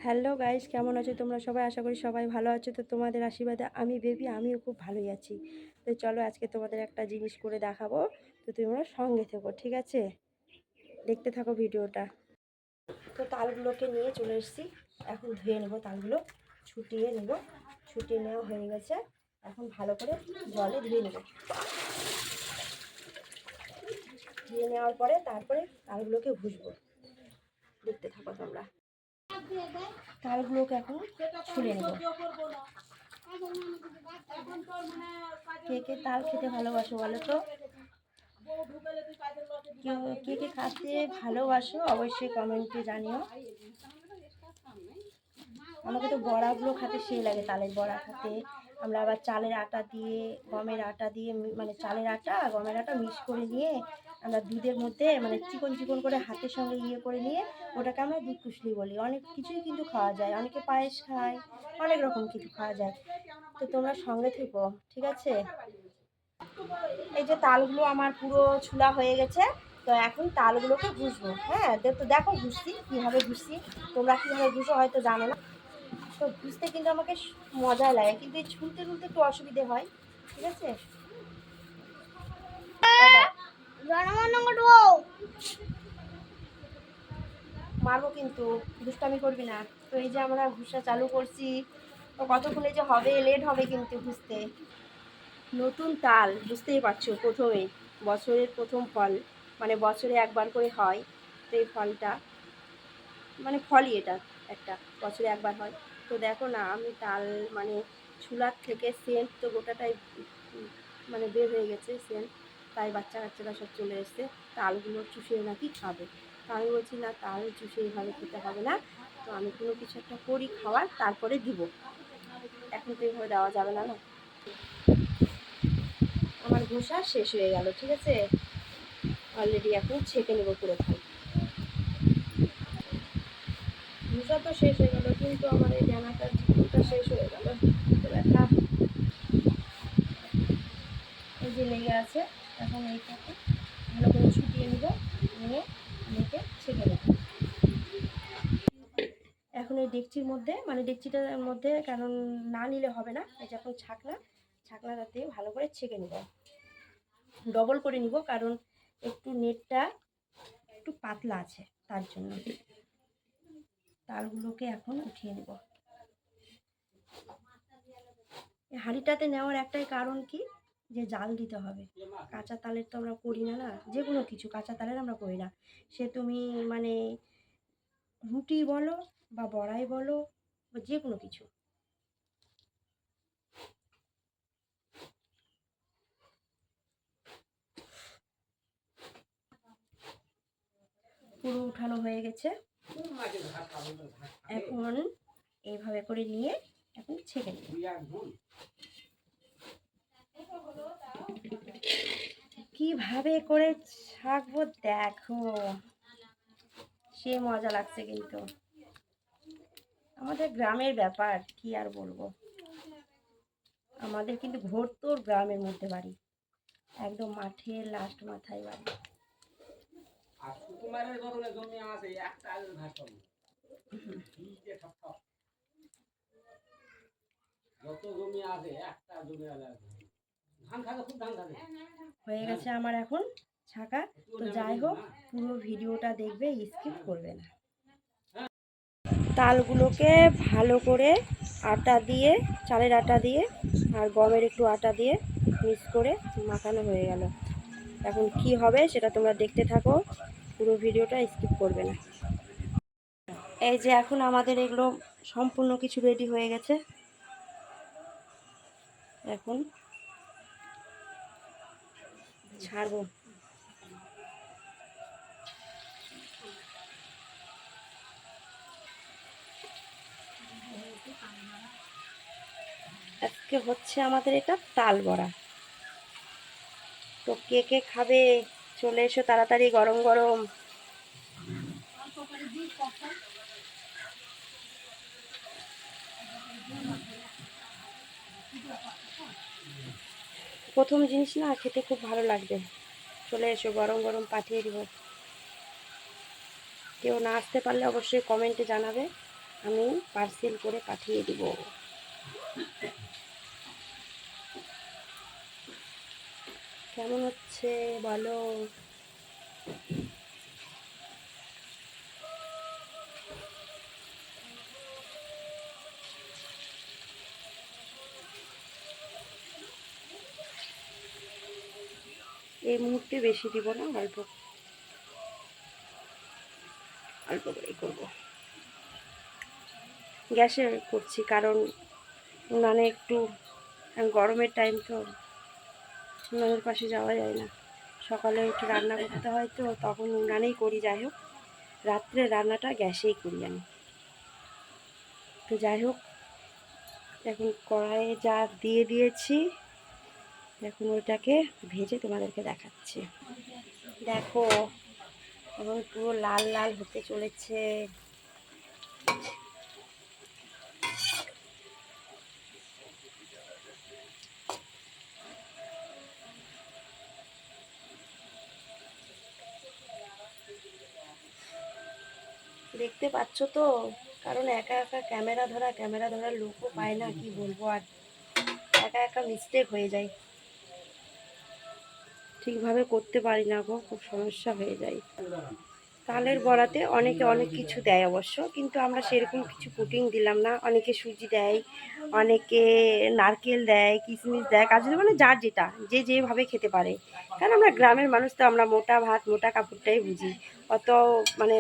Hello guys, কেমন আছো তোমরা সবাই? আশা করি সবাই ভালো আছো। তো তোমাদের আশীর্বাদে আমি বেবি, আমিও খুব ভালোই আছি। তো চলো আজকে তোমাদের একটা জিনিস করে দেখাবো। তো তোমরা সঙ্গে থেকো, ঠিক আছে? দেখতে থাকো ভিডিওটা। তো তালগুলোকে নিয়ে চলে এসেছি। এখন ধুয়ে নেবো তালগুলো, ছুটিয়ে নেব। ছুটিয়ে নেওয়া হয়ে গেছে। এখন ভালো করে জলে ধুয়ে নেব। ধুয়ে নেওয়ার পরে তারপরে তালগুলোকে ভুজবো। দেখতে থাকো তোমরা। তালগুলোকে এখন ছুলে নেব। কে কে তাল খেতে ভালোবাসো বলো তো? কে কে খেতে ভালোবাসো অবশ্যই কমেন্টে জানিও। আমাকে তো বড়াগুলো খেতে সেই লাগে, তালের বড়া খেতে। আমরা আবার চালের আটা দিয়ে, গমের আটা দিয়ে, মানে চালের আটা গমের আটা মিক্স করে নিয়ে আমরা দুধের মধ্যে মানে চিকন চিকন করে হাতের সঙ্গে করে নিয়ে ওটাকে আমরা দুধ কুশলি বলি। অনেক কিছুই কিন্তু খাওয়া যায়, অনেকে পায়েস খায়, অনেক রকম কিছু খাওয়া যায়। তো তোমরা সঙ্গে থেকো, ঠিক আছে? এই যে তালগুলো আমার পুরো ছুলা হয়ে গেছে। তো এখন তালগুলোকে ভুজবো। হ্যাঁ, তো দেখো ভুজছি কীভাবে ভুজছি। তোমরা কীভাবে ভুজো হয়তো জানো না। তো ভুজতে কিন্তু আমাকে মজা লাগে, কিন্তু এই ছুলতে টুলতে একটু অসুবিধে হয়, ঠিক আছে? মারবো কিন্তু, দুষ্টামি করবি না। তো এই যে আমরা ভুষা চালু করছি। তো কতক্ষণে যে হবে, লেট হবে কিন্তু ভুজতে। নতুন তাল, বুঝতেই পারছো, প্রথমেই বছরের প্রথম ফল, মানে বছরে একবার করে হয়। তো এই ফলটা মানে ফলই এটা একটা, বছরে একবার হয়। তো দেখো না, আমি তাল মানে চুলার থেকে সেন্ট তো গোটাটাই মানে বের হয়ে গেছে সেন্ট। তাই বাচ্চা কাচ্চারা সব চলে এসছে তালগুলো চুষে নাকি খাবে। তো আমি বলছি না, তাল চুষে এইভাবে খেতে হবে না। তো আমি কোনো কিছু একটা করি খাওয়ার, তারপরে দিব। এখন তো এইভাবে দেওয়া যাবে না। না, আমার ঘষা শেষ হয়ে গেল, ঠিক আছে? অলরেডি এখন ছেঁকে নেবো পুরো থাল। ঘষা তো শেষ হয়ে গেল, কিন্তু আমার এই জানাটার চিকুনটা শেষ হয়ে গেল। ব্যথা এই যে লেগে আছে। এখন এইটাকে ভালো করে ছুটিয়ে নিব, নিয়ে মেখে ছেঁকে নেব। এখন এই ডেকচির মধ্যে, মানে ডেকচিটার মধ্যে, কারণ না নিলে হবে না, এই যে এখন ছাকনাটাতে ভালো করে ছেঁকে নেব। ডবল করে নিব, কারণ একটু নেটটা একটু পাতলা আছে, তার জন্য। তালগুলোকে এখন উঠিয়ে নেব। এই হাঁড়িটাতে নেওয়ার একটাই কারণ কি, যে জাল দিতে হবে। কাঁচা তালের তো আমরা করি না, না যে কোনো কিছু কাঁচা তালের আমরা করি না। সে তুমি মানে রুটি বলো বা বড়াই বলো বা যে কোনো কিছু। পুরো উঠানো হয়ে গেছে। এখন এইভাবে করে নিয়ে এখন ছেঁকে নেব। কিভাবে করে ছাঁকবো দেখো, সে মজা লাগছে কিন্তু। আমাদের গ্রামের ব্যাপার, কি আর বলবো। আমাদের কিন্তু ঘোরতোর গ্রামের মধ্যে বাড়ি, একদম মাঠের লাস্ট মাথায় বাড়ি। হয়ে গেছে আমার এখন ছাকা। তো যাই হোক, পুরো ভিডিওটা দেখবে, স্কিপ করবে না। তালগুলোকে ভালো করে আটা দিয়ে, চালের আটা দিয়ে আর গমের একটু আটা দিয়ে মিক্স করে মাখানো হয়ে গেল। এখন কি হবে সেটা তোমরা দেখতে থাকো, পুরো ভিডিওটা স্কিপ করবে না। এই যে এখন আমাদের এগুলো সম্পূর্ণ কিছু রেডি হয়ে গেছে। এখন ছাড়বো। আজকে হচ্ছে আমাদের এটা তাল বড়া। তো কে কে খাবে চলে এসো তাড়াতাড়ি, গরম গরম। প্রথম জিনিস না, খেতে খুব ভালো লাগবে। চলে এসো, গরম গরম পাঠিয়ে দিব। কেউ না আসতে পারলে অবশ্যই কমেন্টে জানাবে। আমি পার্সেল করে পাঠিয়ে দেব। কেমন হচ্ছে বলো? এই মুহূর্তে বেশি দিব না, অল্প অল্প করেই করবো। গ্যাসে করছি কারণ উনানে একটু গরমের টাইম তো উনানের পাশে যাওয়া যায় না। সকালে উঠে রান্না করতে হয় তো তখন উনানেই করি। যাই হোক, রাত্রে রান্নাটা গ্যাসেই করি আমি। তো যাই হোক, এখন কড়াইয়ে যা দিয়ে দিয়েছি, এখন ওইটাকে ভেজে তোমাদেরকে দেখাচ্ছি। দেখো এখন পুরো লাল লাল হতে চলেছে। দেখতে পাচ্ছ তো? কারণ একা একা ক্যামেরা ধরার লোকও পায় না, কি বলবো আর। একা একা মিস্টেক হয়ে যায়, ঠিকভাবে করতে পারি না গো, খুব সমস্যা হয়ে যায়। তালের বড়াতে অনেকে অনেক কিছু দেয় অবশ্য, কিন্তু আমরা সেরকম কিছু পুটিং দিলাম না। অনেকে সুজি দেয়, অনেকে নারকেল দেয়, কিশমিশ দেয়, কাজু দেয়, মানে যার যেটা যে যেভাবে খেতে পারে। কারণ আমরা গ্রামের মানুষ তো, আমরা মোটা ভাত মোটা কাপড়টাই বুঝি, অত মানে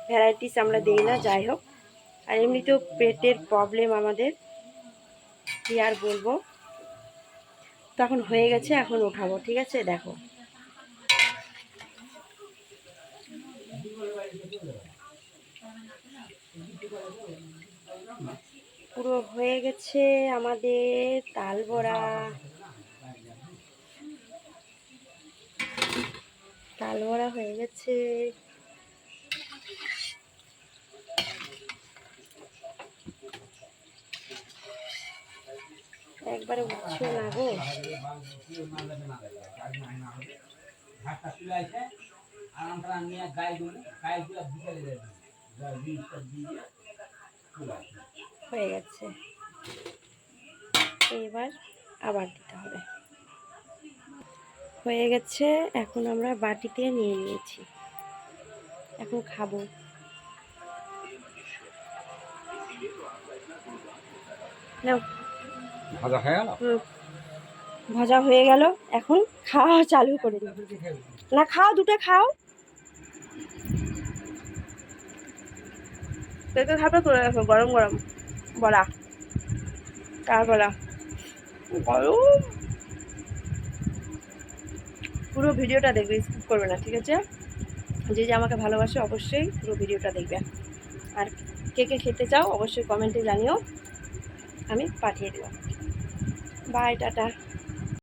ভ্যারাইটিস আমরা দিই না। যাই হোক, আর এমনিতেও পেটের প্রবলেম আমাদের, কি আর বলবো। তখন হয়ে গেছে, এখন ওঠাবো, ঠিক আছে? দেখো পুরো হয়ে গেছে আমাদের তাল বড়া। তাল বড়া হয়ে গেছে। একবারে উঠছেও না গো। হয়ে গেছে, এবার আবার দিতে হবে। হয়ে গেছে, এখন আমরা বাটিতে নিয়ে নিয়েছি, এখন খাবো। নাও, ভাজা হয়ে গেল, এখন খাওয়া চালু করে দিই। না খাও, দুটো খাও। কেকে খাবে করে রাখো, গরম গরম বড়া, তার বড়া গরম। পুরো ভিডিওটা দেখবে, স্কিপ করবে না, ঠিক আছে? যে যে আমাকে ভালোবাসে অবশ্যই পুরো ভিডিওটা দেখবে। আর কে কে খেতে চাও অবশ্যই কমেন্টে জানিও, আমি পাঠিয়ে দেবো। Bye, tata.